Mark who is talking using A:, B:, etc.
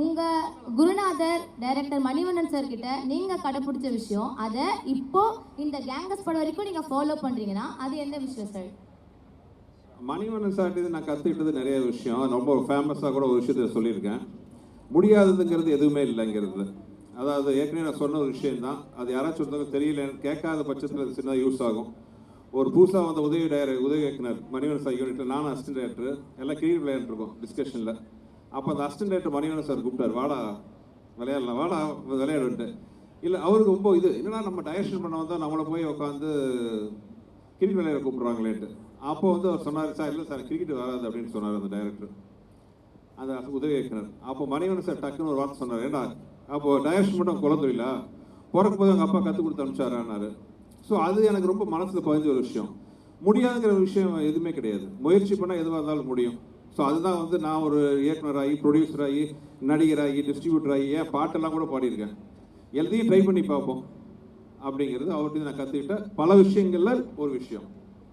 A: உங்கள் குருநாதர் director Manivannan sir கிட்ட நீங்கள் கடைப்பிடிச்ச விஷயம், அதை இப்போ இந்த கேங்கஸ் படம் வரைக்கும் நீங்கள் ஃபாலோ பண்ணுறீங்கன்னா அது என்ன விஷயம் சார்?
B: மணிவண்ணன் சார்ட்டு நான் கற்றுக்கிட்டது நிறைய விஷயம். ரொம்ப ஃபேமஸாக கூட ஒரு விஷயத்த சொல்லியிருக்கேன். முடியாததுங்கிறது எதுவுமே இல்லைங்கிறது. அதாவது ஏற்கனவே நான் சொன்ன ஒரு விஷயந்தான். அது யாராச்சும் ஒருத்தவங்க தெரியல கேட்காத பட்சத்தில் அது சின்னதாக யூஸ் ஆகும். ஒரு புதுசாக வந்த உதவி இயக்குனர் மணிவண்ணன் சார் யூனிட்டில் நானும் அசிஸ்டன்ட் டைரக்டர் எல்லாம் கிரிக்கெட் விளையாண்டுருக்கோம் டிஸ்கஷனில். அப்போ அந்த அசிஸ்டன்ட் டைரக்டர் மணிவண்ணன் சார் கூப்பிட்டார், வாடா விளையாடலாம், வாடா விளையாடுன்ட்டு. இல்லை அவருக்கு ரொம்ப இது என்னன்னா நம்ம டைரக்ஷன் பண்ண வந்தால் நம்மளை போய் உட்காந்து கிரிக்கெட் விளையாட கூப்பிட்றாங்களேன்ட்டு. அப்போ வந்து அவர் சொன்னார், சார் இல்லை சார் கிரிக்கெட் வராது அப்படின்னு சொன்னார் அந்த டைரக்டர், அந்த உதவி இயக்குனர். அப்போ மணிவண்ணன் சார் டக்குன்னு ஒரு வார்த்தை சொன்னார், ஏண்டா அப்போது டைரக்ஷன் மட்டும் குழந்தையில பிறக்கும் போது அவங்க அப்பா கற்றுக் கொடுத்து அனுப்பிச்சாரான்னாரு. ஸோ அது எனக்கு ரொம்ப மனசில் பதிஞ்ச ஒரு விஷயம். முடியாதுங்கிற விஷயம் எதுவுமே கிடையாது. முயற்சி பண்ணால் எதுவாக இருந்தாலும் முடியும். ஸோ அதுதான் வந்து நான் ஒரு இயக்குனராகி, ப்ரொடியூசராகி, நடிகராகி, டிஸ்ட்ரிபியூட்டராகி, ஏன் பாட்டெல்லாம் கூட பாடியிருக்கேன். எல்லாத்தையும் ட்ரை பண்ணி பார்ப்போம் அப்படிங்கிறது அவர்கிட்ட நான் கற்றுக்கிட்ட பல விஷயங்களில் ஒரு விஷயம்.